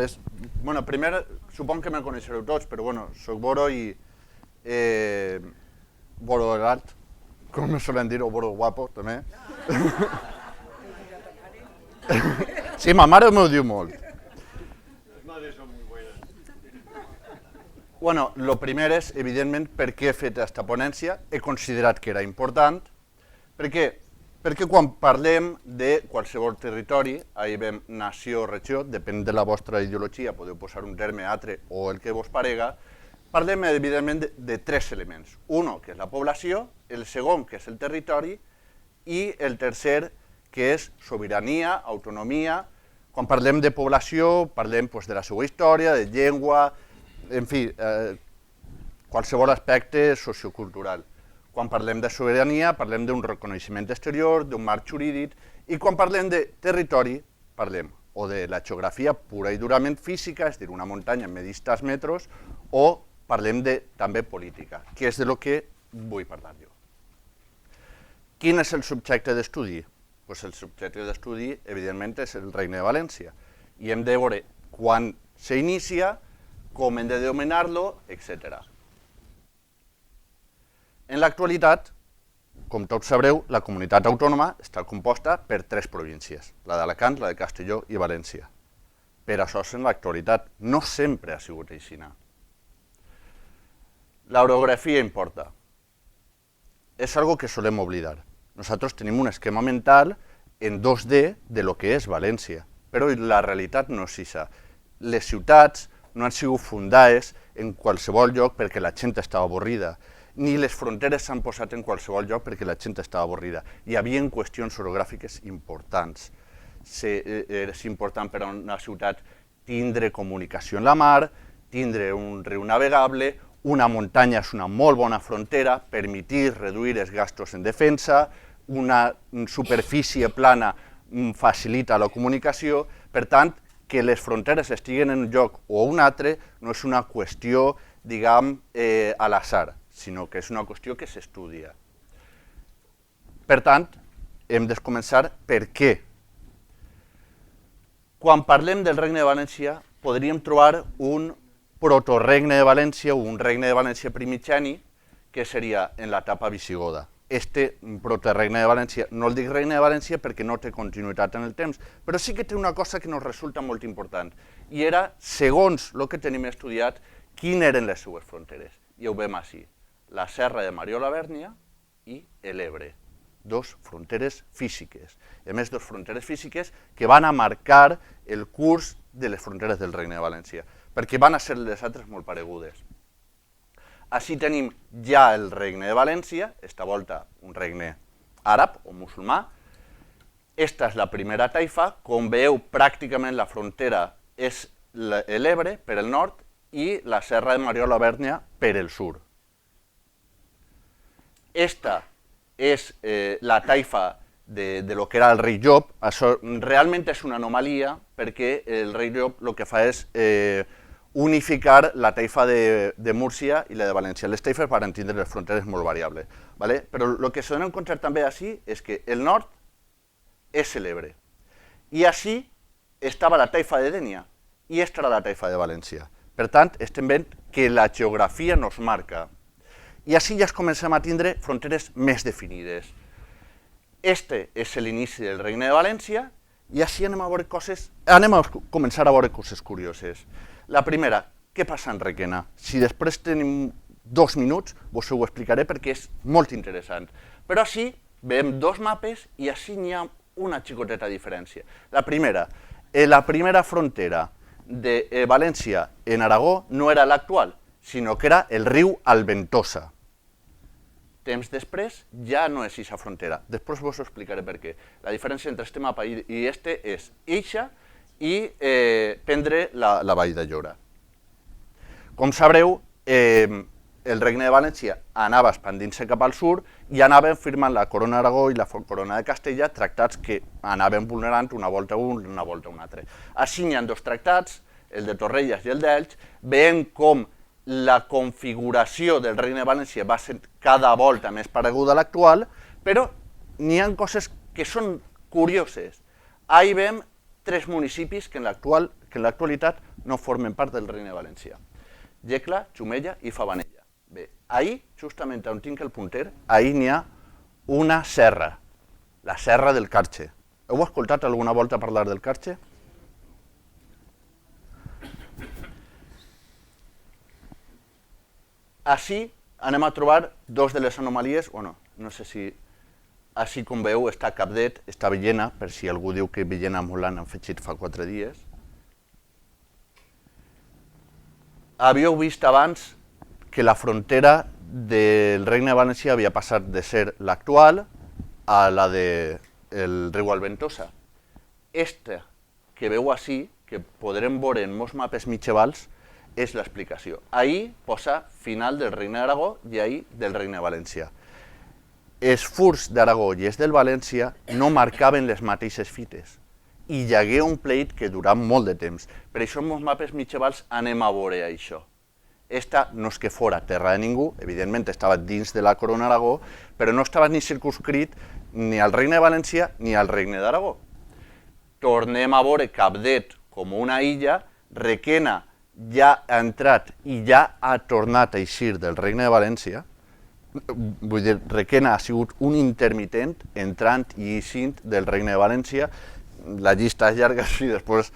mapes. Bueno, primer, suponc que me coneixereu tots, però bueno, soc Boro i... Boro Egart, com me solen dir, o Boro Guapo, també. Sí, ma mare m'ho diu molt. Les madres són muy buenas. Bueno, lo primer és, evidentment, per què he fet aquesta ponència. He considerat que era important. Per què? Perquè quan parlem de qualsevol territori, ahí veiem nació o regió, depèn de la vostra ideologia, podeu posar un terme altre o el que vos parega, parlem evidentment de tres elements. Un, que és la població, el segon, que és el territori, i el tercer, que és sobirania, autonomia. Quan parlem de població, parlem de la seva història, de llengua, en fi, qualsevol aspecte sociocultural. Quan parlem de sobirania, parlem d'un reconeixement exterior, d'un marc jurídic, i quan parlem de territori, parlem o de la geografia pura i durament física, és a dir, una muntanya amb medistes metres, o parlem de també política, que és de lo que vull parlar jo. Quin és el subjecte d'estudi? Pues el subjecte d'estudi, evidentment, és el Regne de València, i hem de veure quan s'inicia, com hem de denominar-lo, etc. En l'actualitat, com tots sabreu, la comunitat autònoma està composta per tres províncies, la d'Alacant, la de Castelló i València. Per això és en l'actualitat, no sempre ha sigut així. L'orografia importa. És algo que solem oblidar. Nosaltres tenim un esquema mental en 2D de lo que és València, però la realitat no és això. Les ciutats no han sigut fundades en qualsevol lloc perquè la gent estava avorrida, ni les fronteres s'han posat en qualsevol lloc perquè la gent estava avorrida. Hi havia qüestions orogràfiques importants. És important per a una ciutat tindre comunicació en la mar, tindre un riu navegable, una muntanya és una molt bona frontera, permetir reduir els gastos en defensa, una superfície plana facilita la comunicació, per tant, que les fronteres estiguen en un lloc o un altre no és una qüestió, diguem, a l'atzar, sinó que és una qüestió que s'estudia. Per tant, hem de començar per què. Quan parlem del Regne de València, podríem trobar un protoregne de València o un regne de València primigeni, que seria en l'etapa visigoda. Este protoregne de València, no el dic regne de València perquè no té continuïtat en el temps, però sí que té una cosa que ens resulta molt important, i era, segons el que tenim estudiat, quines eren les seues fronteres. I ho veiem així. La serra de Marió-la-Vèrnia i l'Ebre, dos fronteres físiques. A més, dos fronteres físiques que van a marcar el curs de les fronteres del Regne de València, perquè van a ser les altres molt paregudes. Així tenim ja el Regne de València, esta volta un regne àrab o musulmà. Esta és la primera taifa, com veieu pràcticament la frontera és l'Ebre per el nord i la serra de Marió-la-Vèrnia per el sud. Esta és la taifa de lo que era el rei Llop. Això realment és una anomalia perquè el rei Llop el que fa és unificar la taifa de Múrcia i la de València. Les taifes van tindre les fronteres molt variables. Però el que s'ha d'encontrar també així és que el nord és l'Ebre. I així estava la taifa de Dénia i esta era la taifa de València. Per tant, estem veient que la geografia nos marca. I així ja comencem a tindre fronteres més definides. Este és l'inici del Regne de València i així anem a començar a veure coses curioses. La primera, què passa en Requena? Si després tenim 2 minuts, vos ho explicaré perquè és molt interessant. Però així veiem dos mapes i així n'hi ha una xicoteta diferència. La primera frontera de València en Aragó no era l'actual, sinó que era el riu Alventosa. Temps després ja no és aquesta frontera. Després vos ho explicaré per què. La diferència entre este mapa i este és eixa i prendre la vall de Llora. Com sabreu, el Regne de València anava expandint-se cap al sud i anava firmant la Corona d'Aragó i la Corona de Castella, tractats que anaven vulnerant una volta un i una volta un altre. Així n'hi ha dos tractats, el de Torrelles i el d'Elx, veient com la configuració del Regne de València va ser cada volta més pareguda a l'actual, però n'hi ha coses que són curioses. Ahí veiem 3 municipis que en l'actualitat no formen part del Regne de València. Yecla, Xumella i Favanella. Bé, ahir, justament on tinc el punter, ahir n'hi ha una serra, la serra del Carxe. Heu escoltat alguna volta parlar del Carxe? Així anem a trobar dos de les anomalies, bueno, no sé si, així com veieu, està Capdet, està Villena, per si algú diu que Villena molt l'han afegit fa 4 dies. Havíeu vist abans que la frontera del Regne de València havia passat de ser l'actual a la del riu Alventosa. Esta que veu així, que podrem veure en molts mapes mitjavals, és l'explicació. Ahir posa final del Regne d'Aragó i ahir del Regne de València. Els furs d'Aragó i els del València no marcaven les mateixes fites i hi hagué un pleit que durà molt de temps. Per això en els mapes mitjavals anem a veure això. Esta no és que fora terra de ningú, evidentment estava dins de la Corona d'Aragó, però no estava ni circunscrit ni al Regne de València ni al Regne d'Aragó. Tornem a veure Capdet com una illa, Requena ja ha entrat i ja ha tornat a eixir del Regne de València. Vull dir, Requena ha sigut un intermitent entrant i eixint del Regne de València. La llista és llarga, si després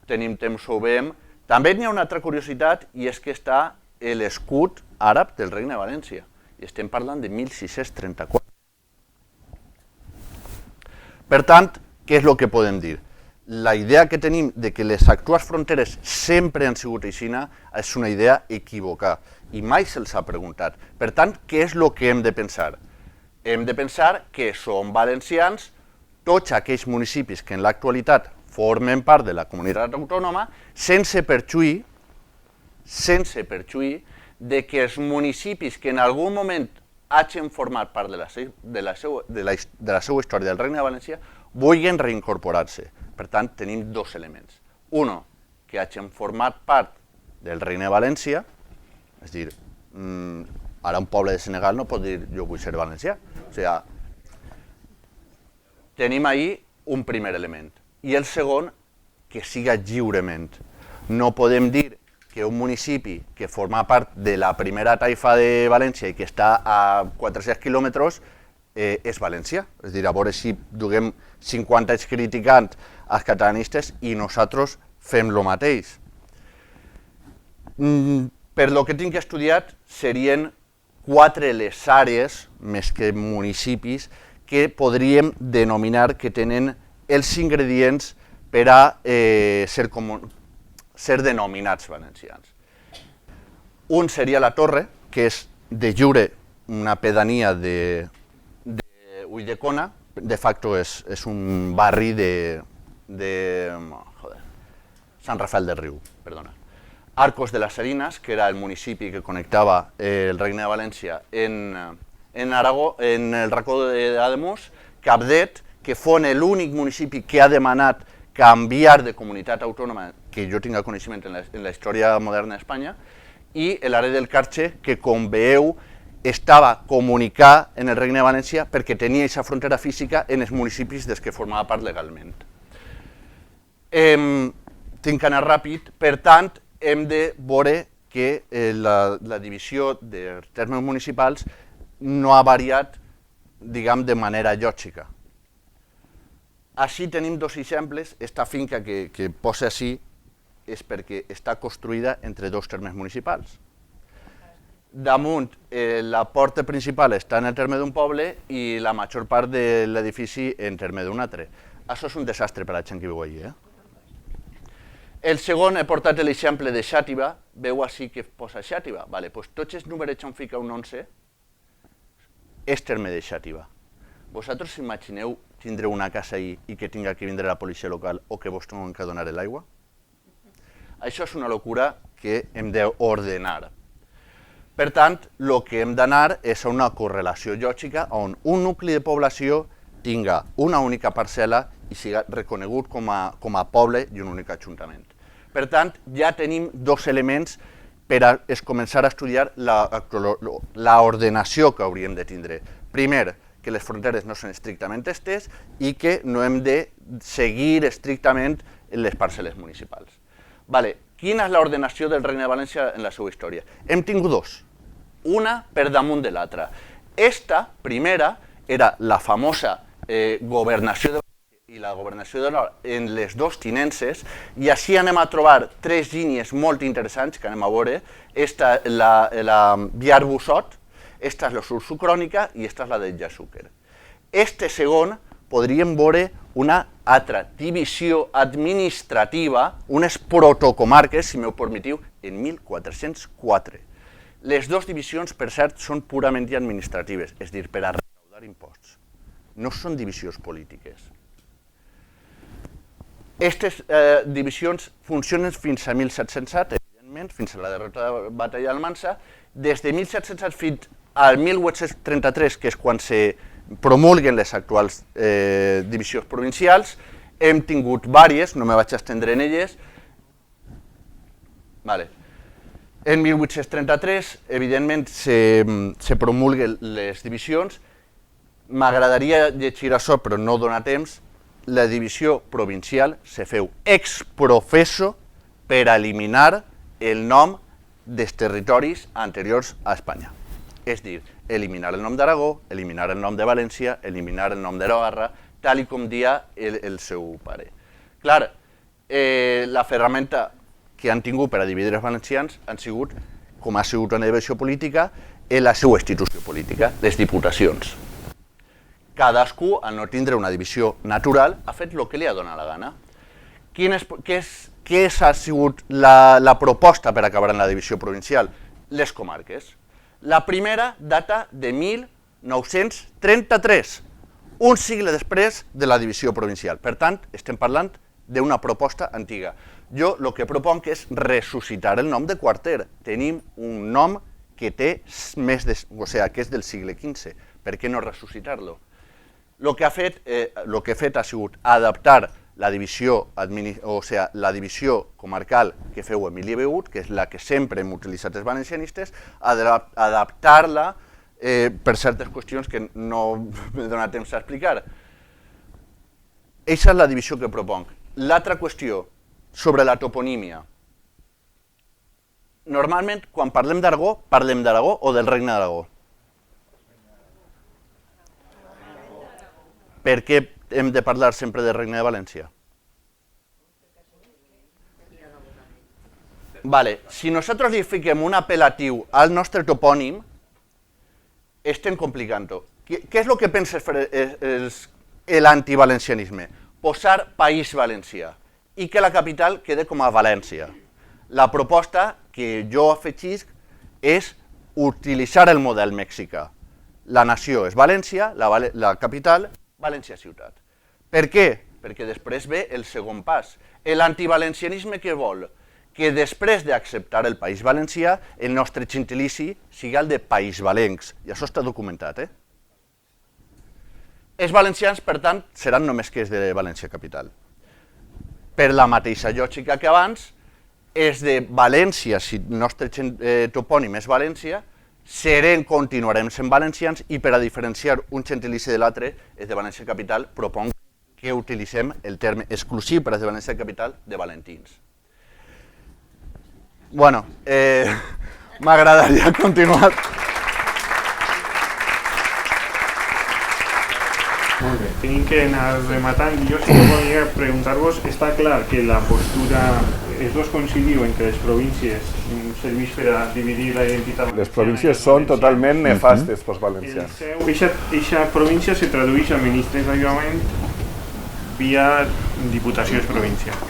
tenim temps ho veiem. També n'hi ha una altra curiositat i és que està l'escut àrab del Regne de València. I estem parlant de 1634. Per tant, què és el que podem dir? La idea que tenim de que les actuals fronteres sempre han sigut aixina és una idea equivocada i mai se'ls ha preguntat. Per tant, què és el que hem de pensar? Hem de pensar que són valencians tots aquells municipis que en l'actualitat formen part de la comunitat autònoma sense perjuí de que els municipis que en algun moment hagin format part de la seva història del Regne de València vulguin reincorporar-se. Per tant, tenim dos elements. Un, que hagin format part del Regne de València, és a dir, ara un poble de Senegal no pot dir jo vull ser valencià. O sigui, tenim ahir un primer element. I el segon, que siga lliurement. No podem dir que un municipi que forma part de la primera taifa de València i que està a 400 quilòmetres és valencià. És a dir, a veure si duguem 50 anys criticant els catalanistes i nosaltres fem el mateix. Per lo que tinc estudiat, serien 4 les àrees, més que municipis, que podríem denominar que tenen els ingredients per a ser denominats valencians. Un seria la Torre, que és de jure una pedania de Ulldecona, de facto és un barri de Sant Rafel del Riu, perdona. Arcos de las Salinas, que era el municipi que connectava el Regne de València en Aragó, en el racó d'Ademús, Capdet, que fon l'únic municipi que ha demanat canviar de comunitat autònoma, que jo tinc coneixement en la història moderna d'Espanya, i l'àrea del Carxe, que com veieu estava comunicat en el Regne de València perquè tenia aquesta frontera física en els municipis dels que formava part legalment. Tinc que anar ràpid, per tant, hem de veure que la divisió dels termes municipals no ha variat, diguem, de manera lògica. Així tenim dos exemples. Esta finca que posa així és perquè està construïda entre dos termes municipals. Damunt, la porta principal està en el terme d'un poble i la major part de l'edifici en terme d'un altre. Això és un desastre per a la gent que viu allí. El segon, he portat l'exemple de Xàtiva. Veu així que posa Xàtiva. Tots els numerets on fica un 11 és terme de Xàtiva. Vosaltres imagineu tindre una casa ahí i que tinga que vindre la policia local o que vos tinguin que donar l'aigua? Això és una locura que hem d'ordenar. Per tant, el que hem d'anar és a una correlació lògica on un nucli de població tinga una única parcel·la i siga reconegut com a poble i un únic ajuntament. Per tant, ja tenim dos elements per a començar a estudiar l'ordenació que hauríem de tindre. Primer, que les fronteres no són estrictament estes i que no hem de seguir estrictament les parcel·les municipals. quina és l'ordenació del Regne de València en la seva història? Hem tingut dos, una per damunt de l'altra. Esta primera era la famosa governació de València i la governació de nord en les dos tinences, i així anem a trobar tres línies molt interessants que anem a veure. Esta la Biar-Bussot, esta és la Sursocrònica i esta és la de Jasúquer. Este segon podríem veure una altra divisió administrativa, unes protocomarques, si m'ho permetiu, en 1404. Les dues divisions, per cert, són purament administratives, és a dir, per a recaudar imposts. No són divisions polítiques. Aquestes divisions funcionen fins a 1707, evidentment, fins a la derrota de la batalla d'Almansa. Des de 1707 fins al 1833, que és quan se promulguen les actuals divisions provincials, hem tingut diverses, no me vaig estendre en elles. En 1833, evidentment, se promulguen les divisions. M'agradaria llegir això, però no dona temps. La divisió provincial se feu ex professo per eliminar el nom dels territoris anteriors a Espanya. És a dir, eliminar el nom d'Aragó, eliminar el nom de València, eliminar el nom de Navarra, tal com dia el seu pare. Clar, la ferramenta que han tingut per a dividir els valencians han sigut, com ha sigut una divisió política, en la seva institució política, les diputacions. Cadascú, al no tindre una divisió natural, ha fet el que li ha donat la gana. Què ha sigut la proposta per acabar en la divisió provincial? Les comarques. La primera data de 1933, un segle després de la divisió provincial. Per tant, estem parlant d'una proposta antiga. Jo el que proponc és ressuscitar el nom de Quarter. Tenim un nom que té més de... O sigui, que és del segle XV. Per què no ressuscitar-lo? El que he fet ha sigut adaptar la divisió comarcal que feu Emili Begut, que és la que sempre hem utilitzat els valencianistes, adaptar-la per certes qüestions que no m'he donat temps a explicar. Aquesta és la divisió que proponc. L'altra qüestió, sobre la toponímia. Normalment, quan parlem d'Aragó o del Regne d'Aragó? Per què hem de parlar sempre del Regne de València? Si nosaltres li fiquem un apel·latiu al nostre topònim, estem complicant-ho. Què és el que pensa fer l'antivalencianisme? Posar País Valencià i que la capital quede com a València. La proposta que jo afegisc és utilitzar el model mexicà. La nació és València, la capital, València ciutat. Per què? Perquè després ve el segon pas. L'antivalencianisme què vol? Que després d'acceptar el País Valencià, el nostre gentilici sigui el de païsvalencs. I això està documentat. Els valencians, per tant, seran només que és de València capital. Per la mateixa lògica que abans, és de València, si el nostre topònim és València, continuarem sent valencians i per a diferenciar un gentilici de l'altre, és de València capital, proponc que utilitzem el terme exclusiu per a de València capital de valentins. Bueno, m'agradaria continuar. Molt bé, tenim que anar rematant. Jo sí que volia preguntar-vos, està clar que la postura, els dos coincidiu en que les províncies serveix per a dividir la identitat valenciana. Les províncies són totalment nefastes pels valencians. Eixa província se tradueix administrativament via diputacions provincials.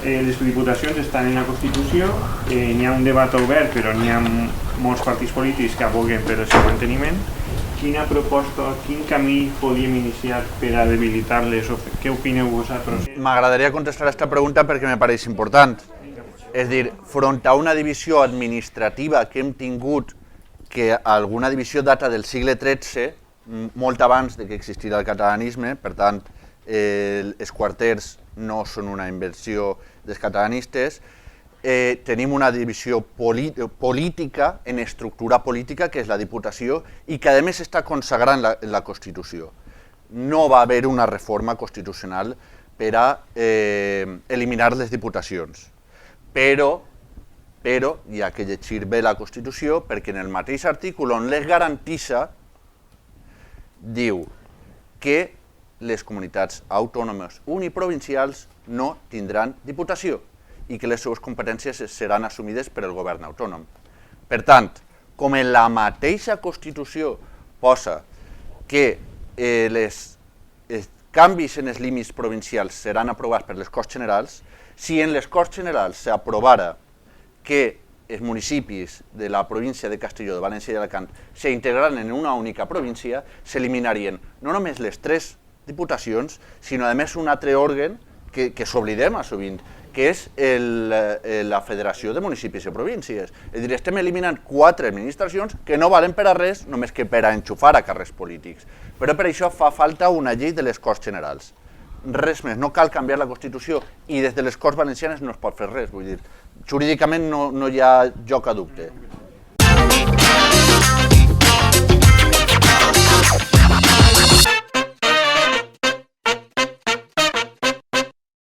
Les diputacions estan en la Constitució, n'hi ha un debat obert, però n'hi ha molts partits polítics que aboguen per el seu manteniment. Quina proposta, quin camí podíem iniciar per a debilitar-les o què opineu vosaltres? M'agradaria contestar aquesta pregunta perquè me pareix important. És a dir, front a una divisió administrativa que hem tingut, que alguna divisió data del segle XIII, molt abans que existira el catalanisme, per tant, els quarters no són una invenció dels catalanistes, tenim una divisió política, en estructura política, que és la Diputació, i que a més està consagrant la Constitució. No va haver una reforma constitucional per a eliminar les diputacions. però hi ha que llegir bé la Constitució, perquè en el mateix article on les garantissa diu que les comunitats autònomes uniprovincials no tindran diputació i que les seves competències seran assumides per el govern autònom. Per tant, com en la mateixa Constitució posa que els canvis en els límits provincials seran aprovats per les Corts Generals, si en les Corts Generals s'aprovara que els municipis de la província de Castelló, de València i d'Alacant s'integraran en una única província, s'eliminarien no només les 3 diputacions, sinó a més un altre òrgan que s'oblidem sovint, que és la Federació de Municipis i Províncies. És a dir, estem eliminant 4 administracions que no valen per a res, només que per a enxufar a càrrecs polítics. Però per això fa falta una llei de les Corts Generals. Res més, no cal canviar la Constitució i des de les Corts Valencianes no es pot fer res, vull dir, jurídicament no hi ha joc a dubte.